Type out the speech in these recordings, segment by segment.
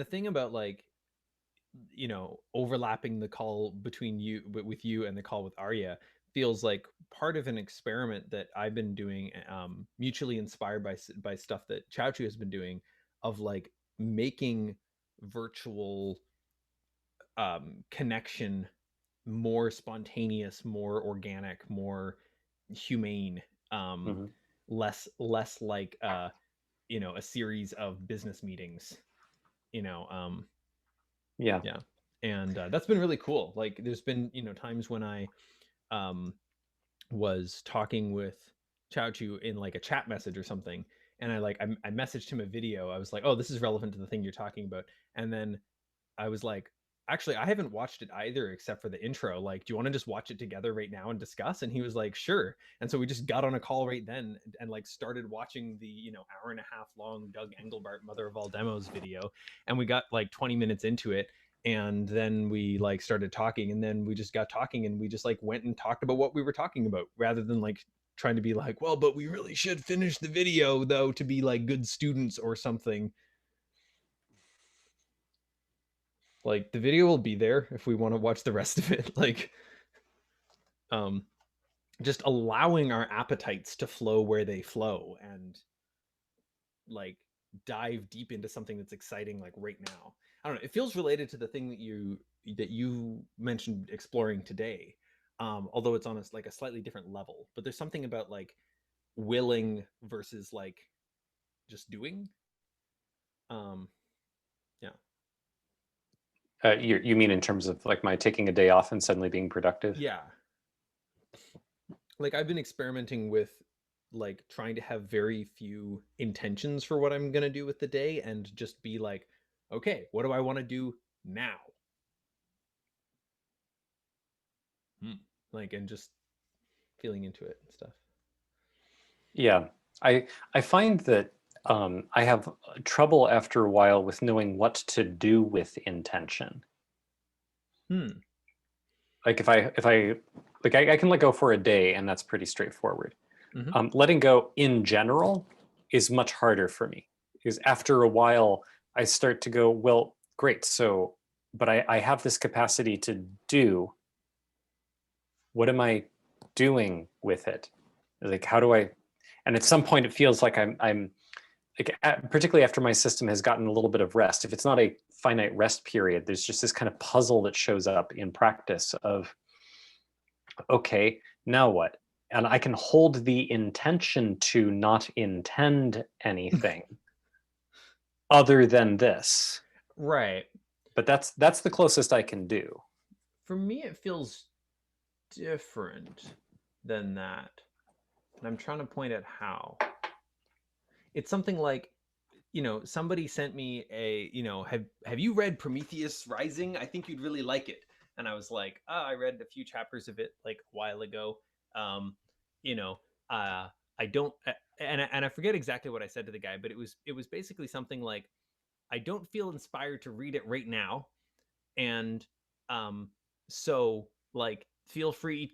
the thing about like, overlapping the call between you, but with you and the call with Arya feels like part of an experiment that I've been doing, mutually inspired by stuff that Chowchu has been doing, of like making virtual connection more spontaneous, more organic, more humane, um, Hmm. less like a series of business meetings. You know, Yeah. yeah, and that's been really cool. Like, there's been times when I um, was talking with Chao Chu in like a chat message or something, and I messaged him a video. I was like, "Oh, this is relevant to the thing you're talking about," and then I was like, actually, I haven't watched it either except for the intro. Like, do you want to just watch it together right now and discuss? And he was like, sure. And so we just got on a call right then and like started watching the, hour and a half long Doug Engelbart Mother of All Demos video. And we got like 20 minutes into it. And then we like started talking, and then we just got talking, and we just like went and talked about what we were talking about, rather than like trying to be like, well, but we really should finish the video though to be like good students or something. Like, the video will be there if we want to watch the rest of it. Like, um just allowing our appetites to flow where they flow, and like dive deep into something that's exciting like right now. I don't know, it feels related to the thing that you mentioned exploring today. Although it's on like a slightly different level, but there's something about like willing versus like just doing. um yeah. You mean in terms of like my taking a day off and suddenly being productive? Yeah, like I've been experimenting with like trying to have very few intentions for what I'm going to do with the day, and just be like, okay, what do I want to do now? Hmm. Like, and just feeling into it and stuff. Yeah, I find that I have trouble after a while with knowing what to do with intention. Hmm. Like if I like I can let go for a day and that's pretty straightforward. Mm-hmm. Letting go in general is much harder for me because after a while I start to go, well, great, so but I have this capacity to do. What am I doing with it? Like how do I? And at some point it feels like I'm like particularly after my system has gotten a little bit of rest. If it's not a finite rest period, there's just this kind of puzzle that shows up in practice of okay, now what? And I can hold the intention to not intend anything other than this. Right. But that's the closest I can do. For me, it feels different than that, and I'm trying to point at how. It's something like, somebody sent me a, have you read Prometheus Rising? I think you'd really like it. And I was like, oh, I read a few chapters of it like a while ago. Um, you know, uh, I don't, and I forget exactly what I said to the guy, but it was basically something like, I don't feel inspired to read it right now, and um, so like feel free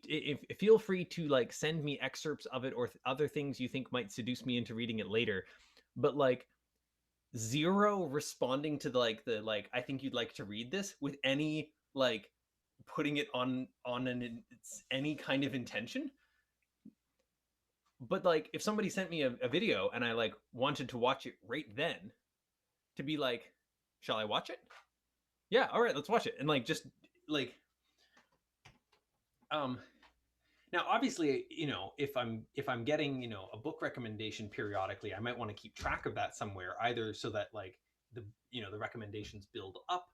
to like send me excerpts of it, or other things you think might seduce me into reading it later, but like zero responding to the I think you'd like to read this with any like putting it on any kind of intention. But like, if somebody sent me a video and I like wanted to watch it right then, to be like, shall I watch it? Yeah, all right, let's watch it. And like, just like, um now obviously, if I'm getting, a book recommendation periodically, I might want to keep track of that somewhere, either so that like the recommendations build up,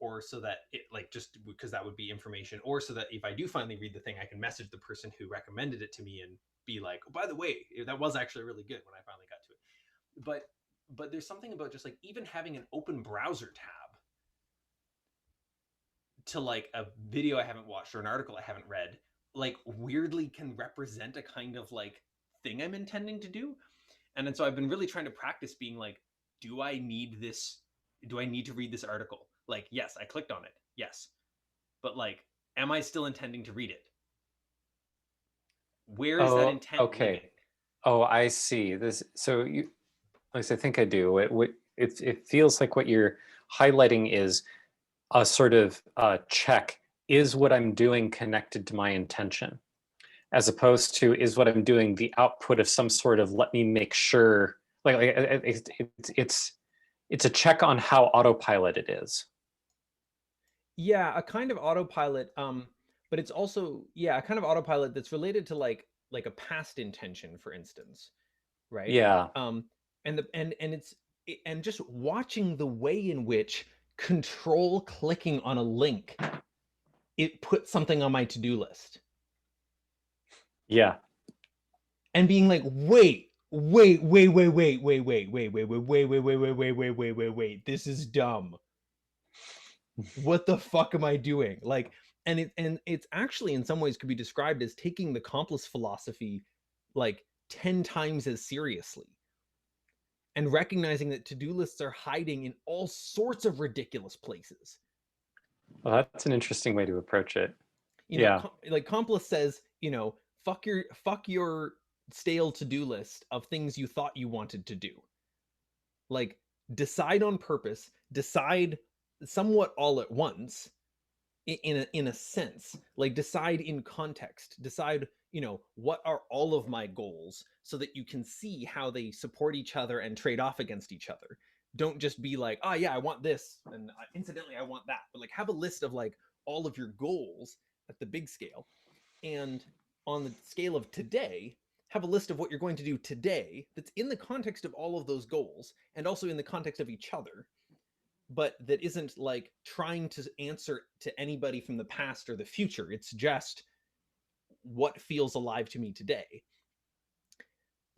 or so that it like, just because that would be information, or so that if I do finally read the thing, I can message the person who recommended it to me and be like, oh, by the way, that was actually really good when I finally got to it. But there's something about just like even having an open browser tab to like a video I haven't watched or an article I haven't read, like weirdly can represent a kind of like thing I'm intending to do. And then so I've been really trying to practice being like, do I need this? Do I need to read this article? Like, yes, I clicked on it. Yes. But like, am I still intending to read it? Where is that Oh, intent living? okay. Oh, I see. This so you at least I think I do. It feels like what you're highlighting is a sort of check, is what I'm doing connected to my intention, as opposed to is what I'm doing the output of some sort of let me make sure, it's a check on how autopilot it is. Yeah, a kind of autopilot, but it's also, yeah, a kind of autopilot that's related to like a past intention, for instance, right? Yeah. Um, and just watching the way in which control clicking on a link, it puts something on my to-do list, Yeah. and being like, wait, this is dumb. What the fuck am I doing? Like, and it's actually in some ways could be described as taking the Complice philosophy like 10 times as seriously, and recognizing that to-do lists are hiding in all sorts of ridiculous places. Well, that's an interesting way to approach it. You know, Yeah. like Complice says, you know, fuck your stale to-do list of things you thought you wanted to do. Like, decide on purpose, decide somewhat all at once, in a sense, like decide in context, decide, you know, what are all of my goals, so that you can see how they support each other and trade off against each other. Don't just be like, oh yeah, I want this, and incidentally I want that, but like have a list of like all of your goals at the big scale, and on the scale of today, have a list of what you're going to do today that's in the context of all of those goals and also in the context of each other, but that isn't like trying to answer to anybody from the past or the future. It's just what feels alive to me today.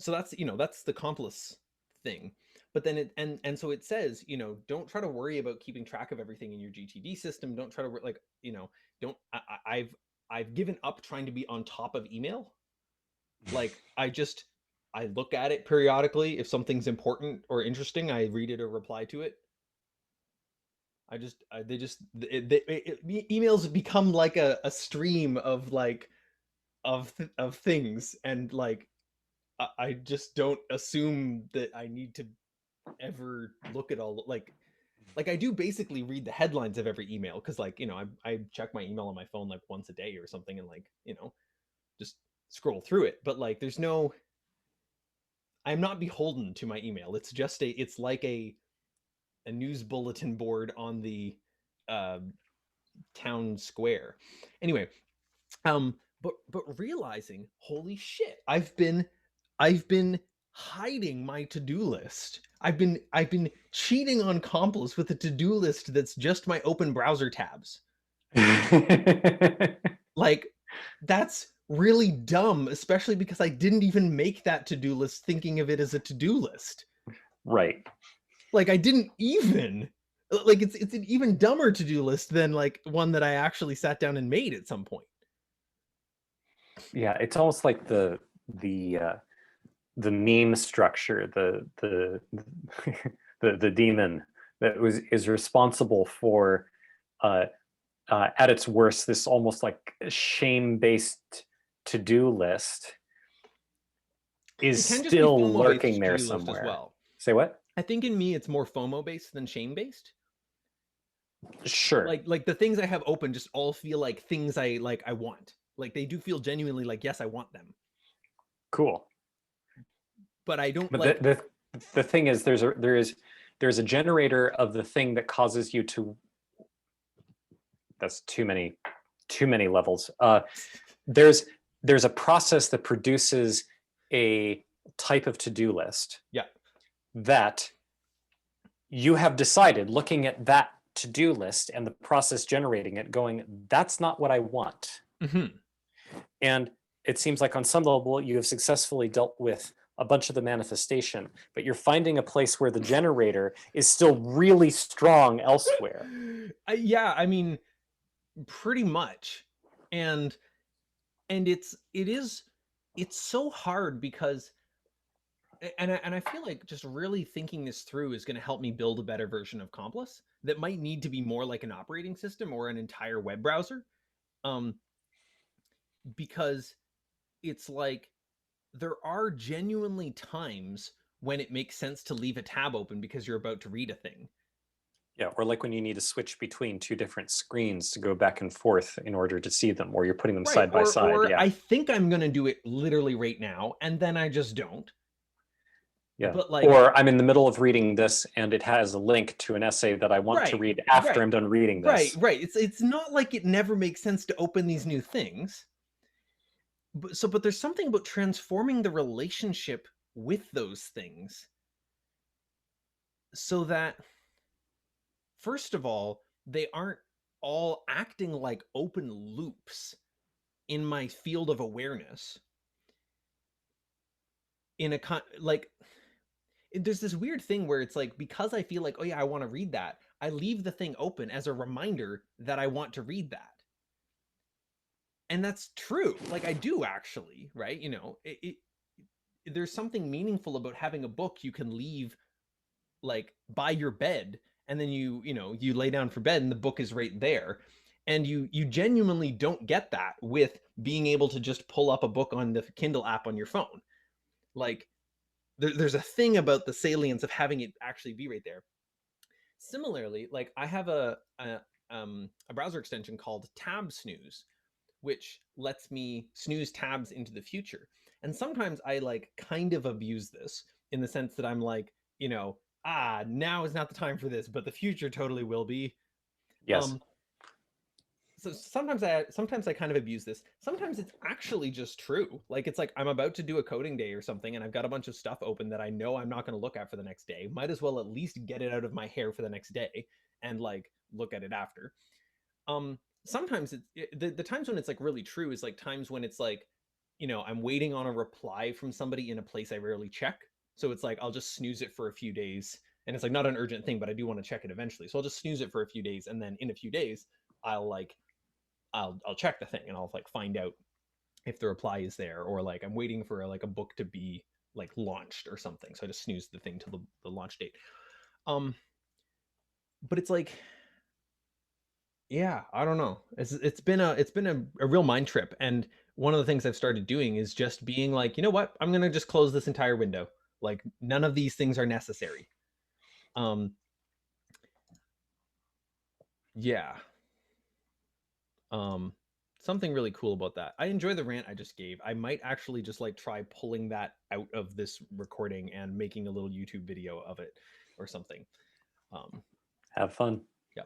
So that's, you know, that's the Complice thing. But then and so it says, you know, don't try to worry about keeping track of everything in your GTD system. Don't try to like, you know, don't I've given up trying to be on top of email. Like I look at it periodically. If something's important or interesting, I read it or reply to it. Emails become like a stream of like of things, and like I just don't assume that I need to ever look at all, like I do basically read the headlines of every email, because like, you know, I check my email on my phone like once a day or something, and like, you know, just scroll through it, but like there's no, I'm not beholden to my email. It's just it's like a news bulletin board on the uh town square. Anyway, but realizing, holy shit, I've been hiding my to-do list. I've been cheating on Complice with a to-do list that's just my open browser tabs. Like, that's really dumb, especially because I didn't even make that to-do list thinking of it as a to-do list. Right. Like, I didn't even, like, it's an even dumber to-do list than like one that I actually sat down and made at some point. Yeah, it's almost like the the meme structure, the demon that is responsible for at its worst this almost like shame-based to-do list is It can just be still FOMO lurking based there to-do list as somewhere. well. Say what? I think in me it's more FOMO based than shame based. Sure. Like the things I have open just all feel like things I want. Like they do feel genuinely like, yes, I want them. Cool. But I don't But like, the thing is there's a generator of the thing that causes you to, that's too many levels. There's a process that produces a type of to-do list yeah. that you have decided, looking at that to-do list and the process generating it, going, that's not what I want. Mm-hmm. And it seems like on some level you have successfully dealt with a bunch of the manifestation, but you're finding a place where the generator is still really strong elsewhere. Yeah, I mean, pretty much. And it's so hard because, and I feel like just really thinking this through is going to help me build a better version of Complice that might need to be more like an operating system or an entire web browser. Um, because it's like there are genuinely times when it makes sense to leave a tab open because you're about to read a thing. Yeah, or like when you need to switch between two different screens to go back and forth in order to see them, or you're putting them Right. side by side. Or Yeah. I think I'm going to do it literally right now, and then I just don't. Yeah. But like, Or I'm in the middle of reading this and it has a link to an essay that I want to right, read after right, I'm done reading right, this. right. It's not like it never makes sense to open these new things. But there's something about transforming the relationship with those things so that, first of all, they aren't all acting like open loops in my field of awareness in a like there's this weird thing where it's like, because I feel like, oh yeah, I want to read that, I leave the thing open as a reminder that I want to read that. And that's true. Like, I do actually, right? There's something meaningful about having a book you can leave like by your bed, and then you lay down for bed and the book is right there. And you genuinely don't get that with being able to just pull up a book on the Kindle app on your phone. Like, there's a thing about the salience of having it actually be right there. Similarly, like, I have a browser extension called Tab Snooze, which lets me snooze tabs into the future. And sometimes I like kind of abuse this in the sense that I'm like, now is not the time for this, but the future totally will be. Yes. Um, so sometimes I kind of abuse this. Sometimes it's actually just true. Like, it's like I'm about to do a coding day or something, and I've got a bunch of stuff open that I know I'm not going to look at for the next day. Might as well at least get it out of my hair for the next day and like look at it after. Sometimes the times when it's like really true is like times when it's like, I'm waiting on a reply from somebody in a place I rarely check. So it's like I'll just snooze it for a few days, and it's like not an urgent thing, but I do want to check it eventually. So I'll just snooze it for a few days, and then in a few days I'll like I'll check the thing and I'll like find out if the reply is there, or like I'm waiting for like a book to be like launched or something. So I just snooze the thing till the launch date. Um but it's like, yeah, I don't know. It's been a real mind trip, and one of the things I've started doing is just being like, you know what, I'm gonna just close this entire window. Like, none of these things are necessary. Um, yeah. Um, Something really cool about that. I enjoy the rant I just gave. I might actually just like try pulling that out of this recording and making a little YouTube video of it or something. Um, Have fun. yeah.